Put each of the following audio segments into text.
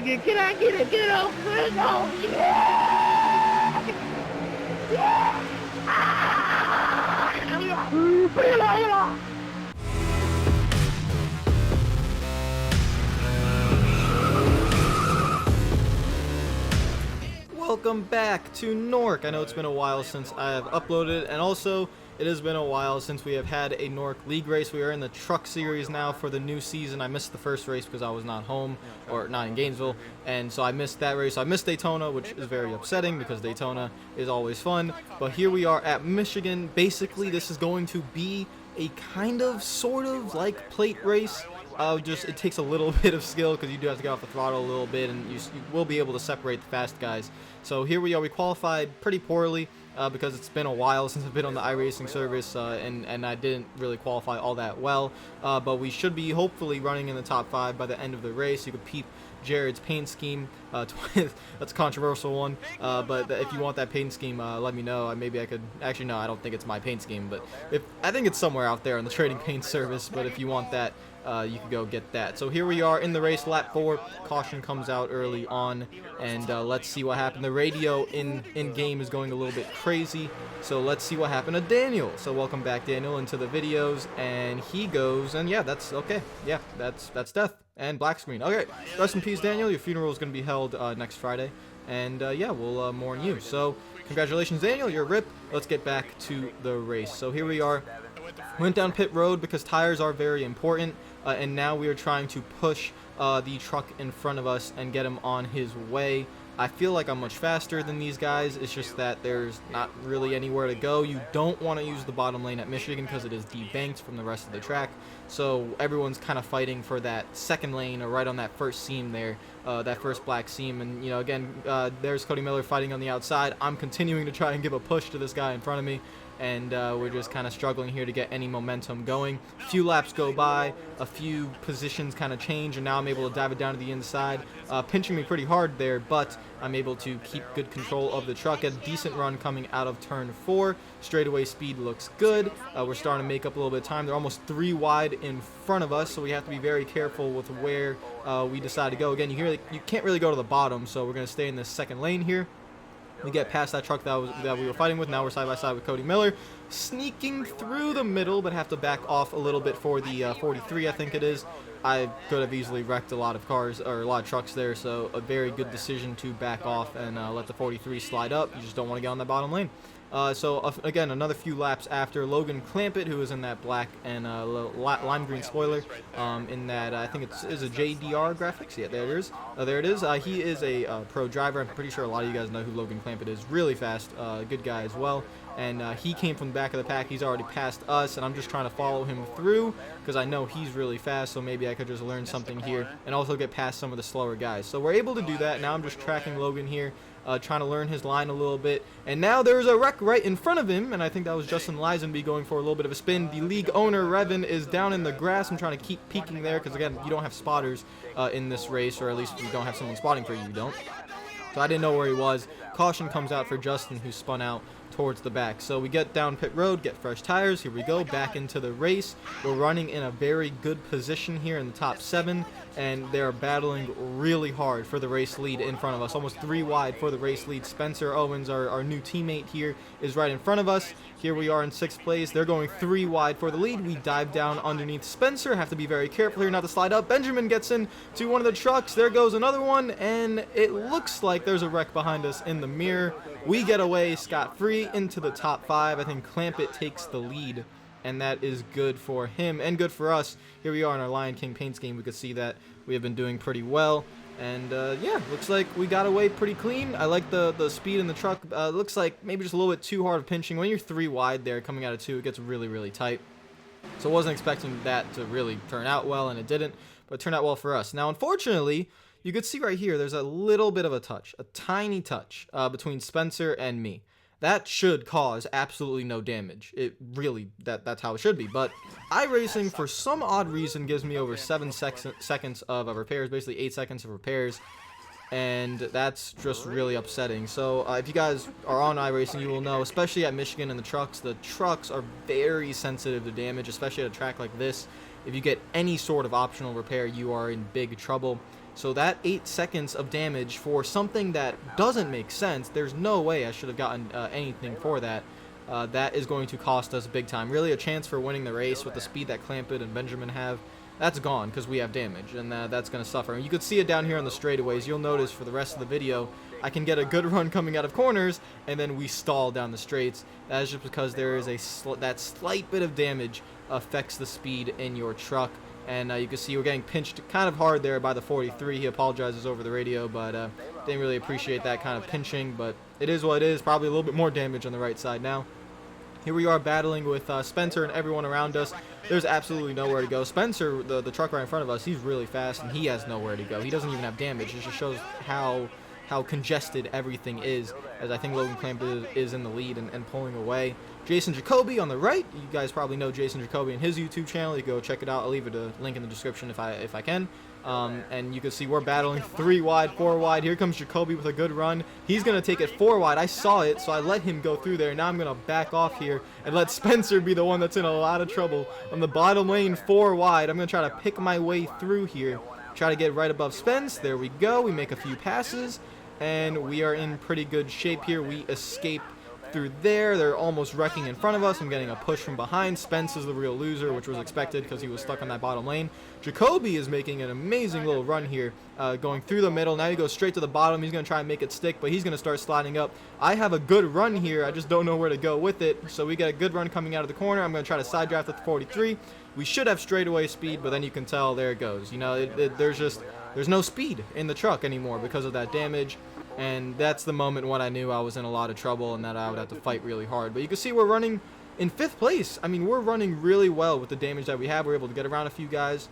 Michigan. Can I get it? Get off the no. Yeah! Yeah! Ah! Welcome back to NORC. I know it's been a while since I have uploaded, and also it has been a while since we have had a NORC League race. We are in the truck series now for the new season. I missed the first race because I was not home, or not in Gainesville, and so I missed that race. I missed Daytona, which is very upsetting because Daytona is always fun. But here we are at Michigan. Basically, this is going to be a kind of, sort of, like plate race. Just it takes a little bit of skill because you do have to get off the throttle a little bit, and you will be able to separate the fast guys. So here we are. We qualified pretty poorly because it's been a while since I've been on the iRacing service, and I didn't really qualify all that well. But we should be hopefully running in the top 5 by the end of the race. You could peep Jared's paint scheme. That's a controversial one, but if you want that paint scheme, let me know. Maybe I could. Actually, no, I don't think it's my paint scheme, but I think it's somewhere out there on the trading paint service. But if you want that, you can go get that. So here we are in the race, lap 4. Caution comes out early on, and let's see what happened. The radio in game is going a little bit crazy, so let's see what happened to Daniel. So welcome back, Daniel, into the videos, and he goes, and yeah, that's okay. Yeah, that's death and black screen. Okay, rest in peace, Daniel. Your funeral is going to be held next Friday, and yeah, we'll mourn you. So congratulations, Daniel. You're a rip. Let's get back to the race. So here we are. Went down pit road because tires are very important, and now we are trying to push the truck in front of us and get him on his way. I feel like I'm much faster than these guys. It's just that there's not really anywhere to go. You don't want to use the bottom lane at Michigan because it is debanked from the rest of the track. So everyone's kind of fighting for that second lane or right on that first seam there, that first black seam. And, you know, again, there's Cody Miller fighting on the outside. I'm continuing to try and give a push to this guy in front of me. And we're just kind of struggling here to get any momentum going. A few laps go by, a few positions kind of change, and now I'm able to dive it down to the inside. Pinching me pretty hard there, but I'm able to keep good control of the truck. A decent run coming out of turn 4. Straightaway speed looks good. We're starting to make up a little bit of time. They're almost 3 wide in front of us, so we have to be very careful with where we decide to go. Again, you can't really go to the bottom, so we're going to stay in this second lane here. We get past that truck that we were fighting with. Now we're side by side with Cody Miller, sneaking through the middle, but have to back off a little bit for the 43, I think it is. I could have easily wrecked a lot of cars or a lot of trucks there, so a very good decision to back off and let the 43 slide up. You just don't want to get on that bottom lane. So again, another few laps after Logan Clampett, who is in that black and lime green spoiler, in that I think is a JDR graphics. Yeah, there it is. There it is. He is a pro driver. I'm pretty sure a lot of you guys know who Logan Clampett is. Really fast, good guy as well. And he came from the back of the pack. He's already passed us, and I'm just trying to follow him through because I know he's really fast, so maybe I could just learn something here and also get past some of the slower guys. So we're able to do that. Now I'm just tracking Logan here, trying to learn his line a little bit. And now there's a wreck right in front of him, and I think that was Justin Lisenby going for a little bit of a spin. The league owner, Revan, is down in the grass. I'm trying to keep peeking there because, again, you don't have spotters in this race, or at least if you don't have someone spotting for you, you don't. So I didn't know where he was. Caution comes out for Justin, who spun out towards the back. So we get down pit road, get fresh tires. Here we go, back into the race. We're running in a very good position here in the top 7, and they're battling really hard for the race lead in front of us. Almost 3 wide for the race lead. Spencer Owens, our new teammate here, is right in front of us. Here we are in 6th place. They're going 3 wide for the lead. We dive down underneath Spencer. Have to be very careful here not to slide up. Benjamin gets in to one of the trucks. There goes another one, and it looks like there's a wreck behind us in the mirror. We get away scot-free into the top 5. I think Clampett takes the lead, and that is good for him and good for us. Here we are in our Lion King paint scheme. We could see that we have been doing pretty well. And yeah, looks like we got away pretty clean. I like the speed in the truck. Looks like maybe just a little bit too hard of pinching. When you're 3 wide there coming out of 2, it gets really, really tight. So I wasn't expecting that to really turn out well, and it didn't. But it turned out well for us. Now, unfortunately, you could see right here, there's a little bit of a touch, a tiny touch between Spencer and me. That should cause absolutely no damage. It really, that's how it should be. But iRacing, for some odd reason, gives me over 7 seconds of repairs, basically 8 seconds of repairs. And that's just really upsetting. So if you guys are on iRacing, you will know, especially at Michigan and the trucks are very sensitive to damage, especially at a track like this. If you get any sort of optional repair, you are in big trouble. So that 8 seconds of damage for something that doesn't make sense, there's no way I should have gotten anything for that. That is going to cost us big time. Really a chance for winning the race with the speed that Clampett and Benjamin have. That's gone because we have damage, and that's going to suffer. And you can see it down here on the straightaways. You'll notice for the rest of the video, I can get a good run coming out of corners, and then we stall down the straights. That is just because there is that slight bit of damage affects the speed in your truck. And you can see we're getting pinched kind of hard there by the 43. He apologizes over the radio, but didn't really appreciate that kind of pinching. But it is what it is. Probably a little bit more damage on the right side now. Here we are battling with Spencer and everyone around us. There's absolutely nowhere to go. Spencer, the truck right in front of us, he's really fast, and he has nowhere to go. He doesn't even have damage. It just shows how congested everything is, as I think Logan Clampett is in the lead and pulling away. Jason Jacoby on the right. You guys probably know Jason Jacoby and his YouTube channel. You go check it out. I'll leave a link in the description if I can. And you can see we're battling 3 wide, 4 wide. Here comes Jacoby with a good run. He's going to take it 4 wide. I saw it, so I let him go through there. Now I'm going to back off here and let Spencer be the one that's in a lot of trouble. On the bottom lane, 4 wide. I'm going to try to pick my way through here. Try to get right above Spence. There we go. We make a few passes, and we are in pretty good shape here. We escape through there. They're almost wrecking in front of us. I'm getting a push from behind. Spence is the real loser, which was expected because he was stuck on that bottom lane. Jacoby is making an amazing little run here, going through the middle. Now he goes straight to the bottom. He's going to try and make it stick, but he's going to start sliding up. I have a good run here. I just don't know where to go with it. So we get a good run coming out of the corner. I'm going to try to side draft at the 43. We should have straightaway speed, but then you can tell there it goes. You know, there's no speed in the truck anymore because of that damage. And that's the moment when I knew I was in a lot of trouble and that I would have to fight really hard. But you can see we're running in 5th place. I mean, we're running really well with the damage that we have. We're able to get around a few guys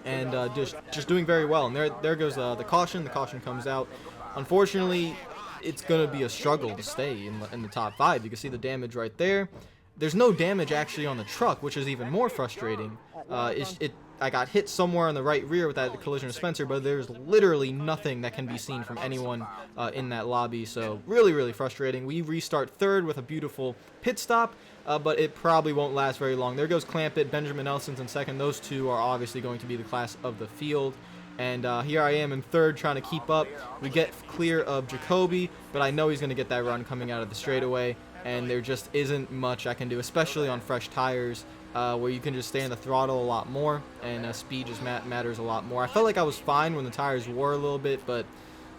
and just doing very well. And there goes the caution. The caution comes out. Unfortunately, it's going to be a struggle to stay in the top 5. You can see the damage right there. There's no damage actually on the truck, which is even more frustrating. I got hit somewhere on the right rear with that collision with Spencer, but there's literally nothing that can be seen from anyone in that lobby. So really, really frustrating. We restart 3rd with a beautiful pit stop, but it probably won't last very long. There goes Clampett. Benjamin Nelson's in 2nd. Those two are obviously going to be the class of the field. And here I am in 3rd trying to keep up. We get clear of Jacoby, but I know he's going to get that run coming out of the straightaway. And there just isn't much I can do, especially on fresh tires, where you can just stay in the throttle a lot more, and speed just matters a lot more. I felt like I was fine when the tires wore a little bit, but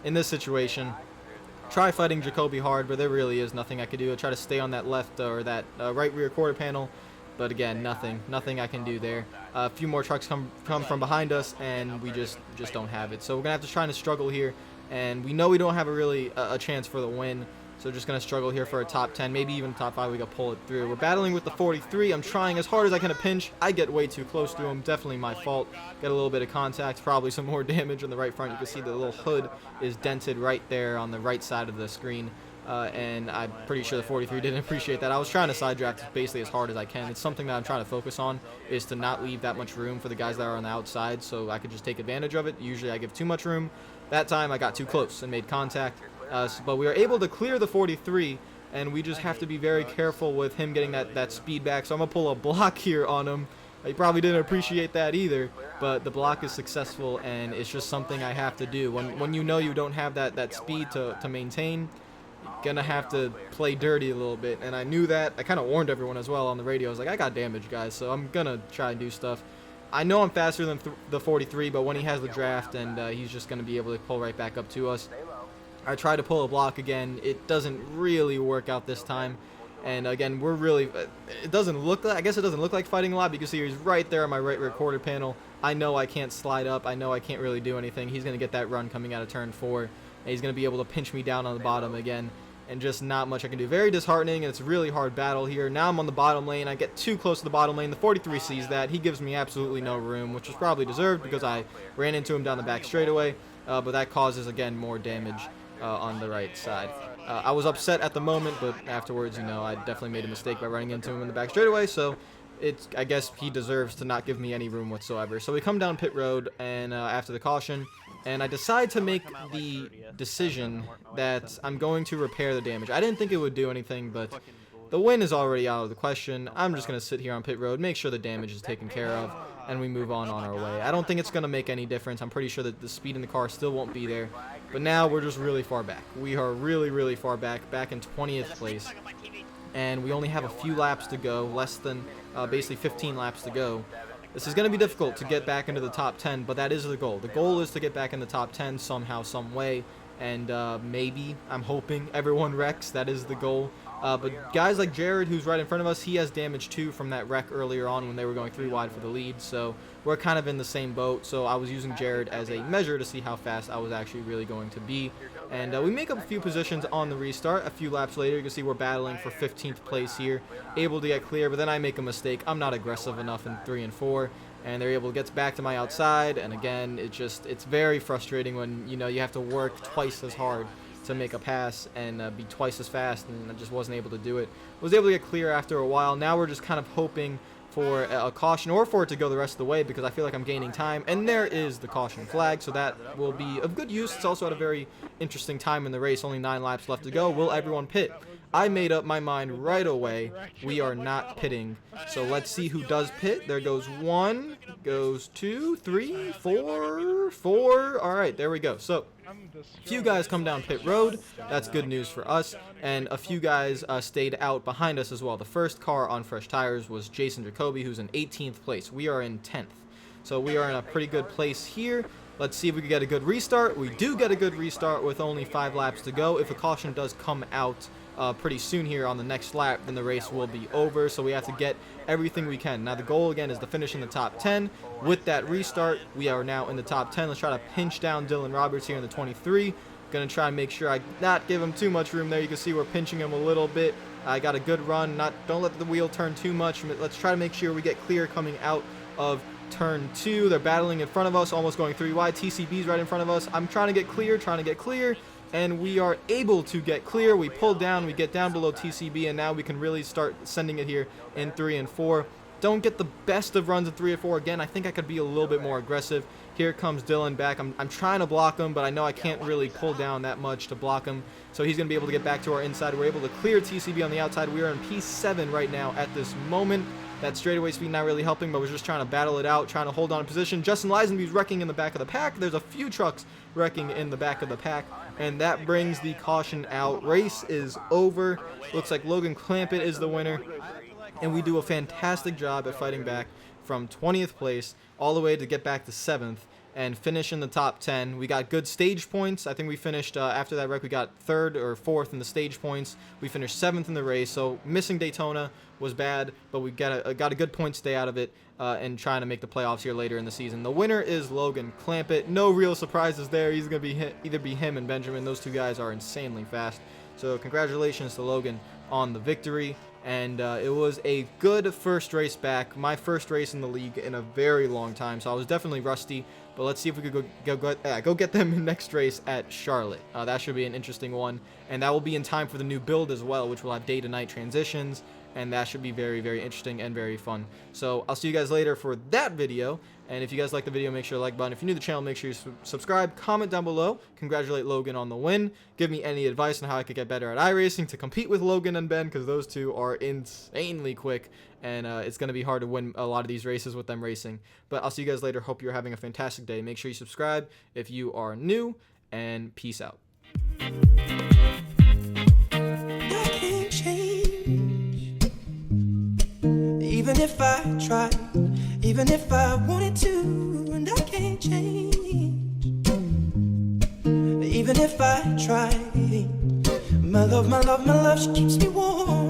in this situation, try fighting Jacoby hard, but there really is nothing I could do. I try to stay on that left or that right rear quarter panel, but again, nothing I can do there. A few more trucks come from behind us, and we just don't have it. So we're gonna have to try to struggle here, and we know we don't have a chance for the win. So just going to struggle here for a top 10, maybe even top 5. We got to pull it through. We're battling with the 43. I'm trying as hard as I can to pinch. I get way too close to him. Definitely my fault. Get a little bit of contact. Probably some more damage on the right front. You can see the little hood is dented right there on the right side of the screen. And I'm pretty sure the 43 didn't appreciate that. I was trying to side draft basically as hard as I can. It's something that I'm trying to focus on, is to not leave that much room for the guys that are on the outside so I could just take advantage of it. Usually I give too much room. That time I got too close and made contact. But we were able to clear the 43, and we just have to be very careful with him getting that speed back. So I'm going to pull a block here on him. He probably didn't appreciate that either, but the block is successful, and it's just something I have to do. When you know you don't have that speed to maintain, you're going to have to play dirty a little bit. And I knew that. I kind of warned everyone as well on the radio. I was like, I got damage, guys, so I'm going to try and do stuff. I know I'm faster than the 43, but when he has the draft, and he's just going to be able to pull right back up to us. I try to pull a block again. It doesn't really work out this time. And again, we're really, it doesn't look like, I guess it doesn't look like fighting a lot, but you can see he's right there on my right rear quarter panel. I know I can't slide up. I know I can't really do anything. He's going to get that run coming out of turn 4. And he's going to be able to pinch me down on the bottom again. And just not much I can do. Very disheartening, and it's a really hard battle here. Now I'm on the bottom lane. I get too close to the bottom lane. The 43 sees that. He gives me absolutely no room, which was probably deserved because I ran into him down the back straightaway. But that causes, again, more damage on the right side. I was upset at the moment, but afterwards, you know, I definitely made a mistake by running into him in the back straightaway, so I guess he deserves to not give me any room whatsoever. So we come down pit road, and after the caution, and I decide to make the decision that I'm going to repair the damage. I didn't think it would do anything, but the win is already out of the question. I'm just going to sit here on pit road, make sure the damage is taken care of, and we move on our way. I don't think it's going to make any difference. I'm pretty sure that the speed in the car still won't be there. But now we're just really far back. We are really far back in 20th place. And we only have a few laps to go, less than basically 15 laps to go. This is going to be difficult to get back into the top 10, but that is the goal. The goal is to get back in the top 10 somehow, some way. And maybe, I'm hoping, everyone wrecks. That is the goal. But guys like Jared, who's right in front of us, he has damage too from that wreck earlier on when they were going 3 wide for the lead. So we're kind of in the same boat. So I was using Jared as a measure to see how fast I was actually really going to be. And we make up a few positions on the restart. A few laps later, you can see we're battling for 15th place here. Able to get clear, but then I make a mistake. I'm not aggressive enough in 3 and 4. And they're able to get back to my outside. And again, it's very frustrating when, you know, you have to work twice as hard to make a pass and be twice as fast, and I just wasn't able to do it. Was able to get clear after a while. Now we're just kind of hoping for a caution or for it to go the rest of the way, because I feel like I'm gaining time, and there is the caution flag, so that will be of good use. It's also at a very interesting time in the race. Only 9 laps left to go. Will everyone pit? I made up my mind right away. We are not pitting. So let's see who does pit. There goes 1, goes 2, 3, 4, 4. All right, there we go. So a few guys come down pit road. That's good news for us. And a few guys stayed out behind us as well. The first car on fresh tires was Jason Jacoby, who's in 18th place. We are in 10th. So we are in a pretty good place here. Let's see if we can get a good restart. We do get a good restart with only 5 laps to go. If a caution does come out pretty soon here on the next lap, then the race will be over. So we have to get everything we can. Now the goal again is to finish in the top 10. With that restart, we are now in the top 10. Let's try to pinch down Dylan Roberts here in the 23. Gonna try and make sure I not give him too much room there. You can see we're pinching him a little bit. I got a good run. Don't let the wheel turn too much. Let's try to make sure we get clear coming out of turn 2. They're battling in front of us, almost going 3 wide. TCB's right in front of us. I'm trying to get clear, and we are able to get clear. We pull down, we get down below TCB, and now we can really start sending it here in 3 and 4. Don't get the best of runs in 3 and 4. Again, I think I could be a little bit more aggressive. Here comes Dylan back. I'm trying to block him, but I know I can't really pull down that much to block him. So he's going to be able to get back to our inside. We're able to clear TCB on the outside. We are in P7 right now at this moment. That straightaway speed not really helping, but we're just trying to battle it out, trying to hold on to position. Justin Lisenby's wrecking in the back of the pack. There's a few trucks wrecking in the back of the pack, and that brings the caution out. Race is over. Looks like Logan Clampett is the winner, and we do a fantastic job at fighting back from 20th place all the way to get back to 7th and finish in the top 10. We got good stage points. I think we finished, after that wreck, we got 3rd or 4th in the stage points. We finished 7th in the race, so missing Daytona was bad, but we got a good point stay out of it and trying to make the playoffs here later in the season. The winner is Logan Clampett. No real surprises there. He's going to be either be him and Benjamin. Those 2 guys are insanely fast. So congratulations to Logan on the victory. And it was a good first race back. My first race in the league in a very long time, so I was definitely rusty. But let's see if we could go get them in next race at Charlotte. That should be an interesting one, and that will be in time for the new build as well, which will have day to night transitions, and that should be very, very interesting and very fun. So I'll see you guys later for that video. And if you guys like the video, make sure to like button. If you're new to the channel, make sure you subscribe, comment down below, congratulate Logan on the win, give me any advice on how I could get better at iRacing to compete with Logan and Ben, because those 2 are insanely quick, and it's going to be hard to win a lot of these races with them racing. But I'll see you guys later. Hope you're having a fantastic day. Make sure you subscribe if you are new, and peace out. Even if I tried, even if I wanted to, and I can't change. Even if I tried, my love, she keeps me warm.